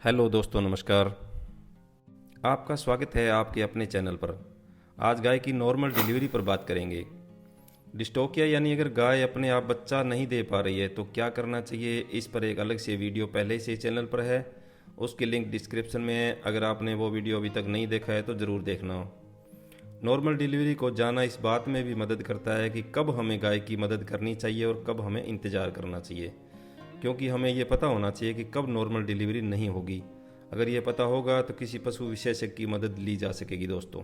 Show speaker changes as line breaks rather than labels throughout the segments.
Hello दोस्तों, नमस्कार। आपका स्वागत है आपके अपने चैनल पर। आज गाय की नॉर्मल डिलीवरी पर बात करेंगे। डिस्टोकिया यानी अगर गाय अपने आप बच्चा नहीं दे पा रही है तो क्या करना चाहिए, इस पर एक अलग से वीडियो पहले से चैनल पर है। उसकी लिंक डिस्क्रिप्शन में है। अगर आपने वो वीडियो अभी तक नहीं देखा है तो ज़रूर देखना हो। नॉर्मल डिलीवरी को जाना इस बात में भी मदद करता है कि कब हमें गाय की मदद करनी चाहिए और कब हमें इंतज़ार करना चाहिए, क्योंकि हमें ये पता होना चाहिए कि कब नॉर्मल डिलीवरी नहीं होगी। अगर ये पता होगा तो किसी पशु विशेषज्ञ की मदद ली जा सकेगी। दोस्तों,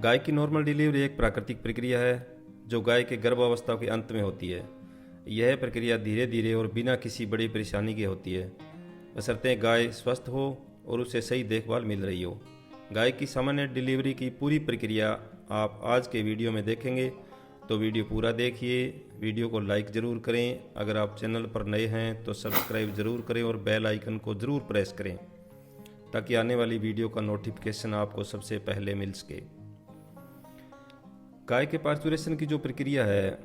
गाय की नॉर्मल डिलीवरी एक प्राकृतिक प्रक्रिया है जो गाय के गर्भावस्था के अंत में होती है। यह प्रक्रिया धीरे धीरे और बिना किसी बड़ी परेशानी के होती है, बशर्ते गाय स्वस्थ हो और उसे सही देखभाल मिल रही हो। गाय की सामान्य डिलीवरी की पूरी प्रक्रिया आप आज के वीडियो में देखेंगे, तो वीडियो पूरा देखिए। वीडियो को लाइक ज़रूर करें। अगर आप चैनल पर नए हैं तो सब्सक्राइब ज़रूर करें और बेल आइकन को ज़रूर प्रेस करें ताकि आने वाली वीडियो का नोटिफिकेशन आपको सबसे पहले मिल सके। गाय के पार्चुरेशन की जो प्रक्रिया है,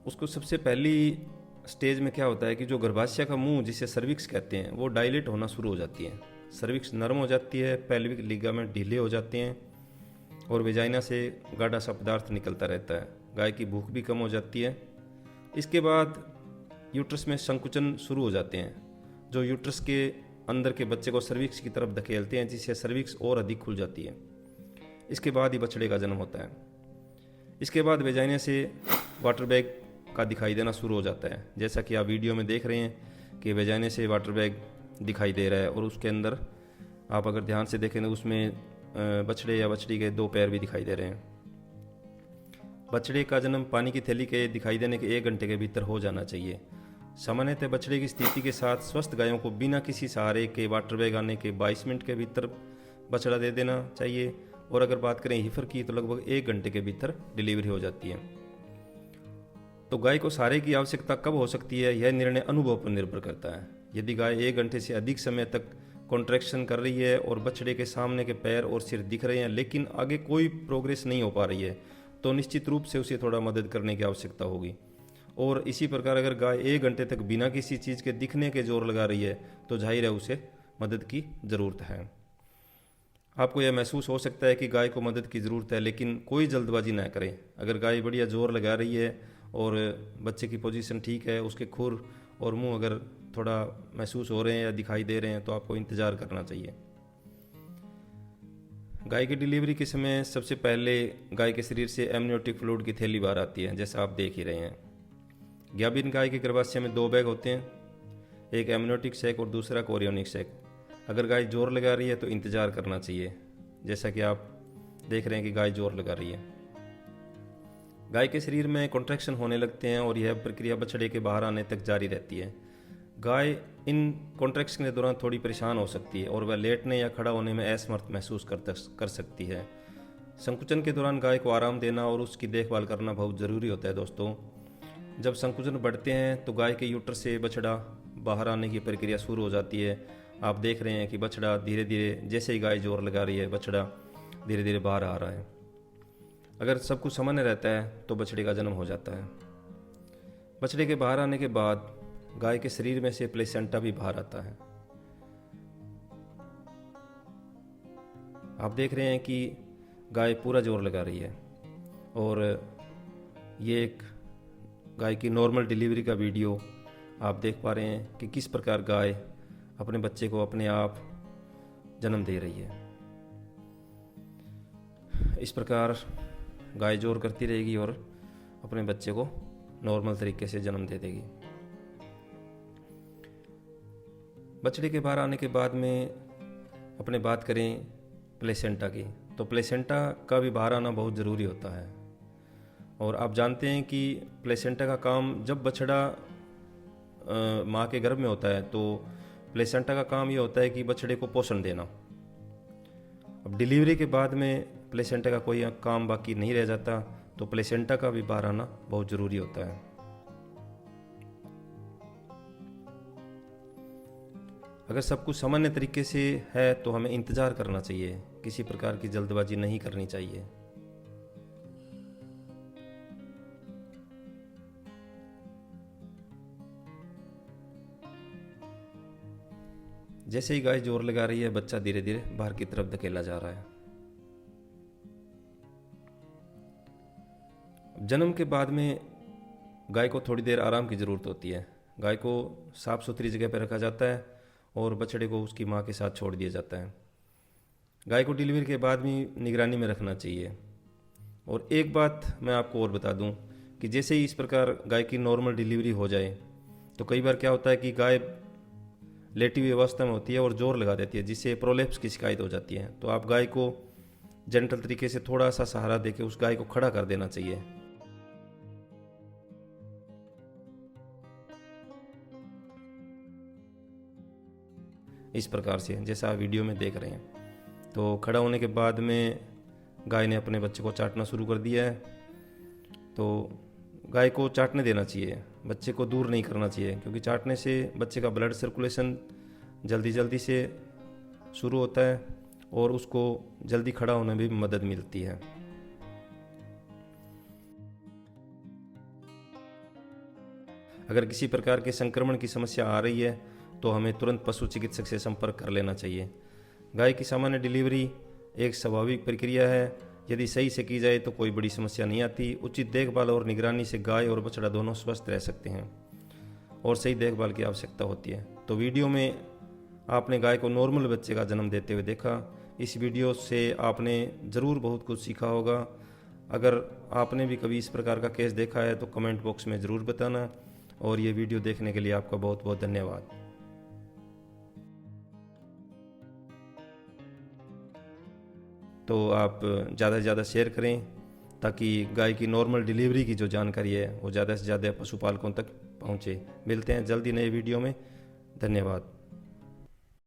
उसको सबसे पहली स्टेज में क्या होता है कि जो गर्भाशय का मुंह, जिसे सर्विक्स कहते हैं, वो डायलेट होना शुरू हो जाती है। सर्विक्स नरम हो जाती है, पेल्विक लिगामेंट ढीले हो जाते हैं और वेजाइना से गाढ़ा सा पदार्थ निकलता रहता है। गाय की भूख भी कम हो जाती है। इसके बाद यूट्रस में संकुचन शुरू हो जाते हैं, जो यूट्रस के अंदर के बच्चे को सर्विक्स की तरफ धकेलते हैं, जिससे सर्विक्स और अधिक खुल जाती है। इसके बाद ही बछड़े का जन्म होता है। इसके बाद वेजाइना से वाटर बैग का दिखाई देना शुरू हो जाता है, जैसा कि आप वीडियो में देख रहे हैं कि वेजाइना से वाटर बैग दिखाई दे रहा है और उसके अंदर आप अगर ध्यान से देखें तो उसमें बछड़े या बछड़ी के 2 पैर भी दिखाई दे रहे हैं। बछड़े का जन्म पानी की थैली के दिखाई देने के 1 घंटे के भीतर हो जाना चाहिए। सामान्यतः बछड़े की स्थिति के साथ स्वस्थ गायों को बिना किसी सहारे के वाटर बैग आने के 22 मिनट के भीतर बछड़ा दे देना चाहिए, और अगर बात करें हीफर की तो लगभग 1 घंटे के भीतर डिलीवरी हो जाती है। तो गाय को सहारे की आवश्यकता कब हो सकती है, यह निर्णय अनुभव पर निर्भर करता है। यदि गाय 1 घंटे से अधिक समय तक कॉन्ट्रैक्शन कर रही है और बछड़े के सामने के पैर और सिर दिख रहे हैं लेकिन आगे कोई प्रोग्रेस नहीं हो पा रही है, तो निश्चित रूप से उसे थोड़ा मदद करने की आवश्यकता होगी। और इसी प्रकार अगर गाय 1 घंटे तक बिना किसी चीज़ के दिखने के जोर लगा रही है तो जाहिर है उसे मदद की ज़रूरत है। आपको यह महसूस हो सकता है कि गाय को मदद की ज़रूरत है, लेकिन कोई जल्दबाजी ना करें। अगर गाय बढ़िया जोर लगा रही है और बच्चे की पोजीशन ठीक है, उसके खुर और मुंह अगर थोड़ा महसूस हो रहे हैं या दिखाई दे रहे हैं, तो आपको इंतज़ार करना चाहिए। गाय की डिलीवरी के समय सबसे पहले गाय के शरीर से एमनियोटिक फ्लूइड की थैली बाहर आती है, जैसा आप देख ही रहे हैं। गाभिन गाय के गर्भाशय में 2 बैग होते हैं, एक एमनियोटिक सैक और दूसरा कोरियोनिक सैक। अगर गाय जोर लगा रही है तो इंतज़ार करना चाहिए, जैसा कि आप देख रहे हैं कि गाय जोर लगा रही है। गाय के शरीर में कॉन्ट्रैक्शन होने लगते हैं और यह प्रक्रिया बछड़े के बाहर आने तक जारी रहती है। गाय इन कॉन्ट्रैक्शन के दौरान थोड़ी परेशान हो सकती है और वह लेटने या खड़ा होने में असमर्थ महसूस कर सकती है। संकुचन के दौरान गाय को आराम देना और उसकी देखभाल करना बहुत ज़रूरी होता है। दोस्तों, जब संकुचन बढ़ते हैं तो गाय के यूट्रस से बछड़ा बाहर आने की प्रक्रिया शुरू हो जाती है। आप देख रहे हैं कि बछड़ा धीरे धीरे, जैसे ही गाय जोर लगा रही है, बछड़ा धीरे धीरे बाहर आ रहा है। अगर सब कुछ सामान्य रहता है तो बछड़े का जन्म हो जाता है। बछड़े के बाहर आने के बाद गाय के शरीर में से प्लेसेंटा भी बाहर आता है। आप देख रहे हैं कि गाय पूरा जोर लगा रही है और ये एक गाय की नॉर्मल डिलीवरी का वीडियो आप देख पा रहे हैं कि किस प्रकार गाय अपने बच्चे को अपने आप जन्म दे रही है। इस प्रकार गाय जोर करती रहेगी और अपने बच्चे को नॉर्मल तरीके से जन्म दे देगी। बछड़े के बाहर आने के बाद में अपने बात करें प्लेसेंटा की, तो प्लेसेंटा का भी बाहर आना बहुत ज़रूरी होता है। और आप जानते हैं कि प्लेसेंटा का काम, जब बछड़ा माँ के गर्भ में होता है तो प्लेसेंटा का काम ये होता है कि बछड़े को पोषण देना। अब डिलीवरी के बाद में प्लेसेंटा का कोई काम बाकी नहीं रह जाता, तो प्लेसेंटा का भी बाहर आना बहुत ज़रूरी होता है। अगर सब कुछ सामान्य तरीके से है तो हमें इंतज़ार करना चाहिए, किसी प्रकार की जल्दबाजी नहीं करनी चाहिए। जैसे ही गाय जोर लगा रही है, बच्चा धीरे धीरे बाहर की तरफ धकेला जा रहा है। जन्म के बाद में गाय को थोड़ी देर आराम की ज़रूरत होती है। गाय को साफ़ सुथरी जगह पर रखा जाता है और बछड़े को उसकी माँ के साथ छोड़ दिया जाता है। गाय को डिलीवरी के बाद भी निगरानी में रखना चाहिए। और एक बात मैं आपको और बता दूं कि जैसे ही इस प्रकार गाय की नॉर्मल डिलीवरी हो जाए तो कई बार क्या होता है कि गाय लेटी हुई अवस्था में होती है और जोर लगा देती है, जिससे प्रोलेप्स की शिकायत हो जाती है। तो आप गाय को जेंटल तरीके से थोड़ा सा सहारा देके उस गाय को खड़ा कर देना चाहिए। इस प्रकार से जैसा आप वीडियो में देख रहे हैं। तो खड़ा होने के बाद में गाय ने अपने बच्चे को चाटना शुरू कर दिया है। तो गाय को चाटने देना चाहिए, बच्चे को दूर नहीं करना चाहिए, क्योंकि चाटने से बच्चे का ब्लड सर्कुलेशन जल्दी जल्दी से शुरू होता है और उसको जल्दी खड़ा होने में भी मदद मिलती है। अगर किसी प्रकार के संक्रमण की समस्या आ रही है तो हमें तुरंत पशु चिकित्सक से संपर्क कर लेना चाहिए। गाय की सामान्य डिलीवरी एक स्वाभाविक प्रक्रिया है। यदि सही से की जाए तो कोई बड़ी समस्या नहीं आती। उचित देखभाल और निगरानी से गाय और बछड़ा दोनों स्वस्थ रह सकते हैं और सही देखभाल की आवश्यकता होती है। तो वीडियो में आपने गाय को नॉर्मल बच्चे का जन्म देते हुए देखा। इस वीडियो से आपने ज़रूर बहुत कुछ सीखा होगा। अगर आपने भी कभी इस प्रकार का केस देखा है तो कमेंट बॉक्स में ज़रूर बताना। और ये वीडियो देखने के लिए आपका बहुत बहुत धन्यवाद। तो आप ज़्यादा से ज़्यादा शेयर करें ताकि गाय की नॉर्मल डिलीवरी की जो जानकारी है वो ज़्यादा से ज़्यादा पशुपालकों तक पहुँचे। मिलते हैं जल्दी नए वीडियो में। धन्यवाद।